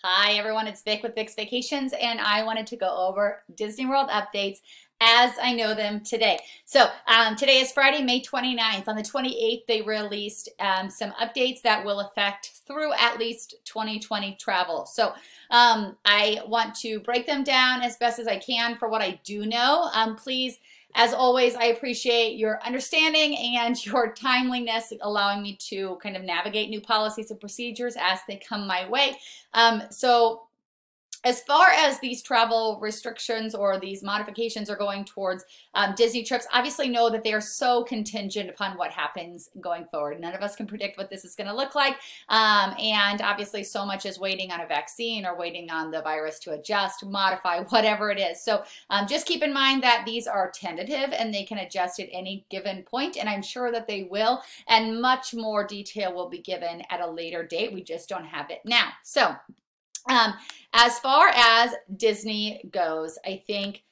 Hi everyone, it's Vic with Vic's Vacations, and I wanted to go over Disney World updates as I know them today. So today is Friday, May 29th. On the 28th, they released some updates that will affect through at least 2020 travel. So I want to break them down as best as I can for what I do know. Please, as always, I appreciate your understanding and your timeliness, allowing me to kind of navigate new policies and procedures as they come my way. So as far as these travel restrictions or these modifications are going towards Disney trips, obviously know that they are so contingent upon what happens going forward. None of us can predict what this is going to look like. And obviously so much is waiting on a vaccine or waiting on the virus to adjust, modify, whatever it is. So just keep in mind that these are tentative and they can adjust at any given point, and I'm sure that they will. And much more detail will be given at a later date. We just don't have it now. So as far as Disney goes, I think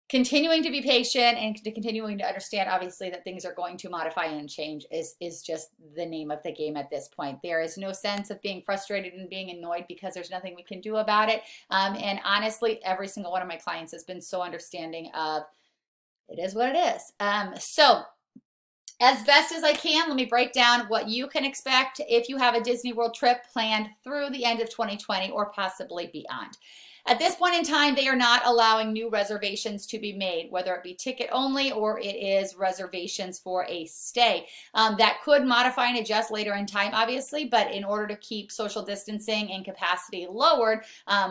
continuing to be patient and continuing to understand, obviously, that things are going to modify and change is just the name of the game at this point. There is no sense of being frustrated and being annoyed because there's nothing we can do about it. And honestly, every single one of my clients has been so understanding of it is what it is. So as best as I can, let me break down what you can expect if you have a Disney World trip planned through the end of 2020 or possibly beyond. At this point in time, they are not allowing new reservations to be made, whether it be ticket only or it is reservations for a stay. That could modify and adjust later in time, obviously, but in order to keep social distancing and capacity lowered,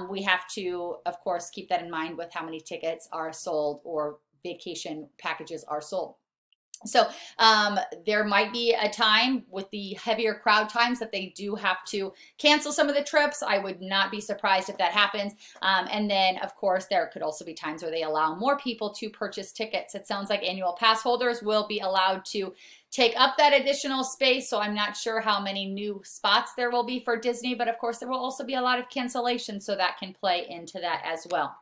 we have to, of course, keep that in mind with how many tickets are sold or vacation packages are sold. So there might be a time with the heavier crowd times that they do have to cancel some of the trips. I would not be surprised if that happens. And then, of course, there could also be times where they allow more people to purchase tickets. It sounds like annual pass holders will be allowed to take up that additional space. So I'm not sure how many new spots there will be for Disney, but of course there will also be a lot of cancellations, so that can play into that as well.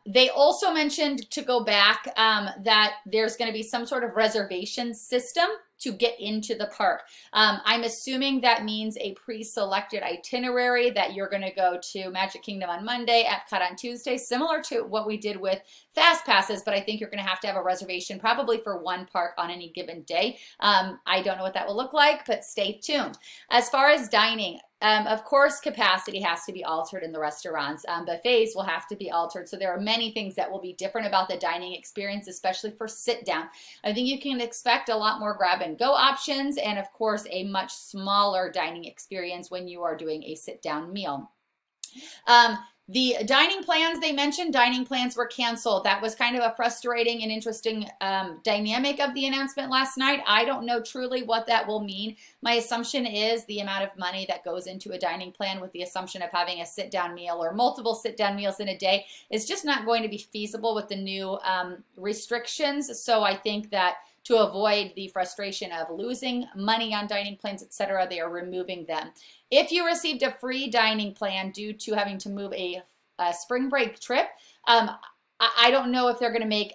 They also mentioned, to go back, that there's going to be some sort of reservation system to get into the park. I'm assuming that means a pre-selected itinerary, that you're going to go to Magic Kingdom on Monday, Epcot on Tuesday, similar to what we did with Fast Passes, but I think you're going to have a reservation probably for one park on any given day. I don't know what that will look like, but stay tuned. As far as dining, of course, capacity has to be altered in the restaurants. Buffets will have to be altered. So there are many things that will be different about the dining experience, especially for sit down. I think you can expect a lot more grab and go options, and of course, a much smaller dining experience when you are doing a sit down meal. The dining plans, they mentioned dining plans were canceled. That was kind of a frustrating and interesting dynamic of the announcement last night. I don't know truly what that will mean. My assumption is the amount of money that goes into a dining plan, with the assumption of having a sit-down meal or multiple sit-down meals in a day, is just not going to be feasible with the new restrictions. So I think that to avoid the frustration of losing money on dining plans, etc., they are removing them. If you received a free dining plan due to having to move a spring break trip, I don't know if they're going to make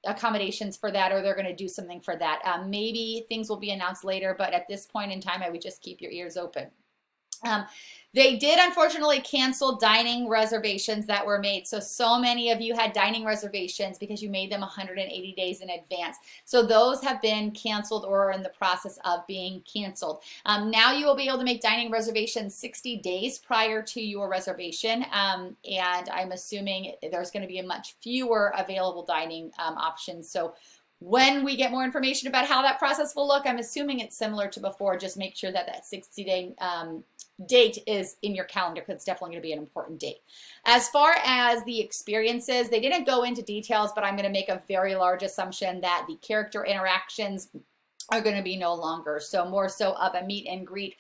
accommodations for that, or they're going to do something for that. Maybe things will be announced later, but at this point in time, I would just keep your ears open. They did unfortunately cancel dining reservations that were made. So many of you had dining reservations because you made them 180 days in advance. So those have been canceled or are in the process of being canceled. Now you will be able to make dining reservations 60 days prior to your reservation. And I'm assuming there's going to be a much fewer available dining options. So when we get more information about how that process will look, I'm assuming it's similar to before. Just make sure that that 60-day date is in your calendar, because it's definitely going to be an important date. As far as the experiences, they didn't go into details, but I'm going to make a very large assumption that the character interactions are going to be no longer. So more so of a meet and greet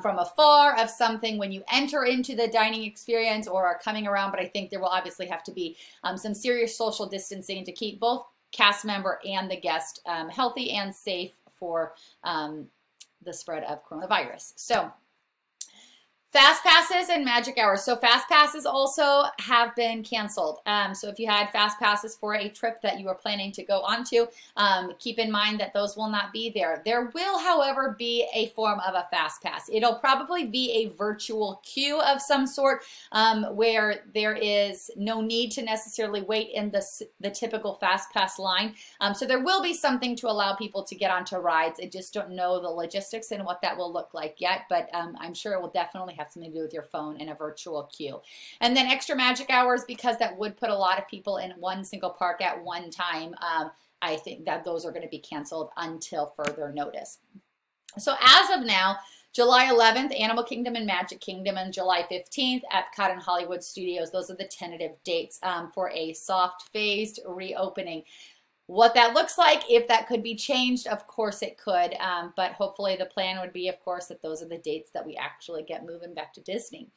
from afar of something when you enter into the dining experience or are coming around. But I think there will obviously have to be some serious social distancing to keep both cast member and the guest healthy and safe for the spread of coronavirus. So Fast passes and magic hours. So fast passes also have been canceled. So if you had fast passes for a trip that you were planning to go onto, keep in mind that those will not be there. There will, however, be a form of a fast pass. It'll probably be a virtual queue of some sort, where there is no need to necessarily wait in the typical fast pass line. So there will be something to allow people to get onto rides. I just don't know the logistics and what that will look like yet, but I'm sure it will definitely have something to do with your phone and a virtual queue. And then extra magic hours, because that would put a lot of people in one single park at one time. I think that those are going to be canceled until further notice. So as of now, July 11th, Animal Kingdom and Magic Kingdom, and July 15th, Epcot and Hollywood Studios. Those are the tentative dates for a soft phased reopening. What that looks like, if that could be changed, of course it could, but hopefully the plan would be, of course, that those are the dates that we actually get moving back to Disney.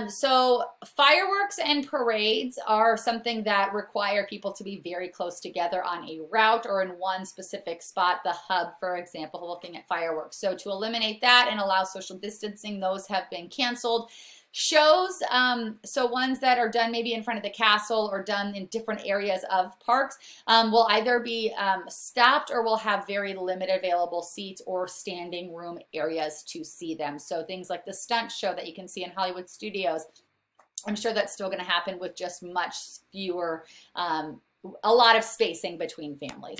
So fireworks and parades are something that require people to be very close together on a route or in one specific spot, the hub, for example, looking at fireworks. So to eliminate that and allow social distancing, those have been canceled. Shows, so ones that are done maybe in front of the castle or done in different areas of parks, will either be stopped or will have very limited available seats or standing room areas to see them. So things like the stunt show that you can see in Hollywood Studios, I'm sure that's still going to happen with just much fewer, a lot of spacing between families.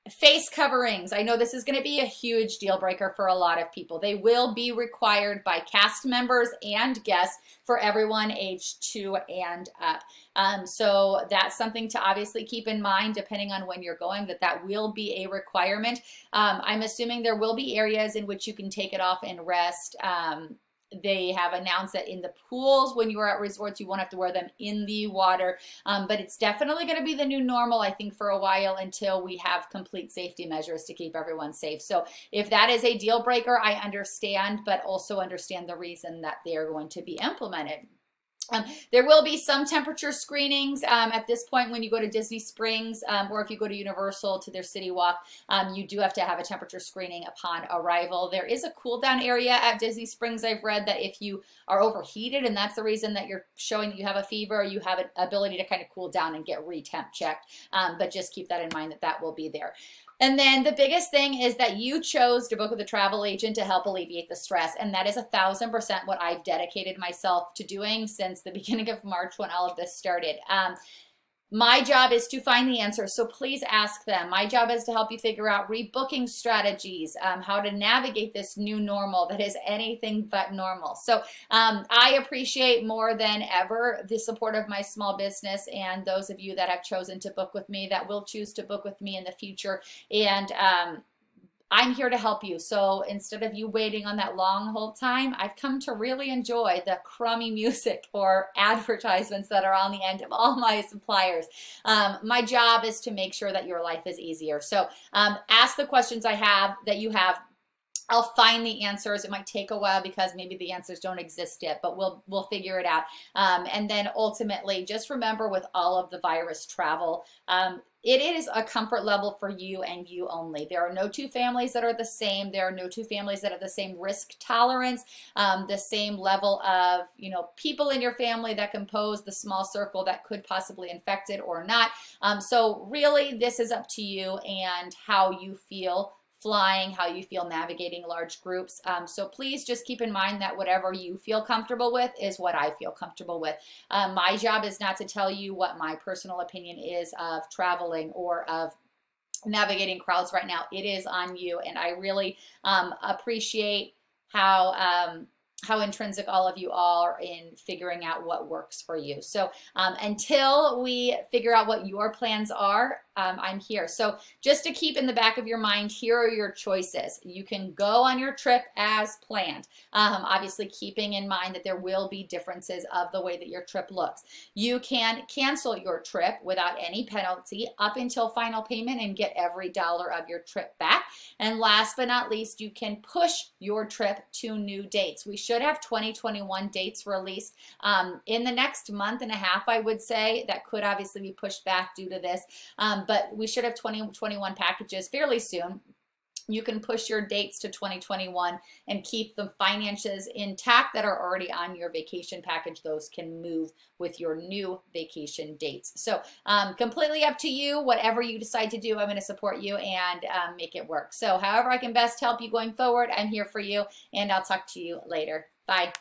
Face coverings. I know this is going to be a huge deal breaker for a lot of people. They will be required by cast members and guests for everyone age 2 and up. So that's something to obviously keep in mind depending on when you're going, that will be a requirement. I'm assuming there will be areas in which you can take it off and rest. They have announced that in the pools, when you are at resorts, you won't have to wear them in the water. But it's definitely going to be the new normal, I think, for a while until we have complete safety measures to keep everyone safe. So if that is a deal breaker, I understand, but also understand the reason that they are going to be implemented. There will be some temperature screenings at this point when you go to Disney Springs, or if you go to Universal to their City Walk, you do have to have a temperature screening upon arrival. There is a cool down area at Disney Springs. I've read that if you are overheated and that's the reason that you're showing that you have a fever, you have an ability to kind of cool down and get re-temp checked. But just keep that in mind that will be there. And then the biggest thing is that you chose to book with a travel agent to help alleviate the stress. And that is 1,000% what I've dedicated myself to doing since the beginning of March when all of this started. My job is to find the answers, so please ask them. My job is to help you figure out rebooking strategies, how to navigate this new normal that is anything but normal. So I appreciate more than ever the support of my small business and those of you that have chosen to book with me, that will choose to book with me in the future. And I'm here to help you. So instead of you waiting on that long hold time, I've come to really enjoy the crummy music or advertisements that are on the end of all my suppliers. My job is to make sure that your life is easier. So ask the questions that you have. I'll find the answers. It might take a while because maybe the answers don't exist yet, but we'll figure it out. And then ultimately, just remember with all of the virus travel, it is a comfort level for you and you only. There are no two families that are the same. There are no two families that have the same risk tolerance, the same level of, people in your family that compose the small circle that could possibly infect it or not. So really, this is up to you and how you feel flying, how you feel navigating large groups. So please just keep in mind that whatever you feel comfortable with is what I feel comfortable with. My job is not to tell you what my personal opinion is of traveling or of navigating crowds right now. It is on you, and I really appreciate how intrinsic all of you are in figuring out what works for you. So until we figure out what your plans are, I'm here. So just to keep in the back of your mind, here are your choices. You can go on your trip as planned, obviously keeping in mind that there will be differences of the way that your trip looks. You can cancel your trip without any penalty up until final payment and get every dollar of your trip back. And last but not least, you can push your trip to new dates. We should have 2021 dates released in the next month and a half, I would say. That could obviously be pushed back due to this, but we should have 2021 packages fairly soon. you can push your dates to 2021 and keep the finances intact that are already on your vacation package. Those can move with your new vacation dates. So completely up to you. Whatever you decide to do, I'm going to support you and make it work. So however I can best help you going forward, I'm here for you, and I'll talk to you later. Bye.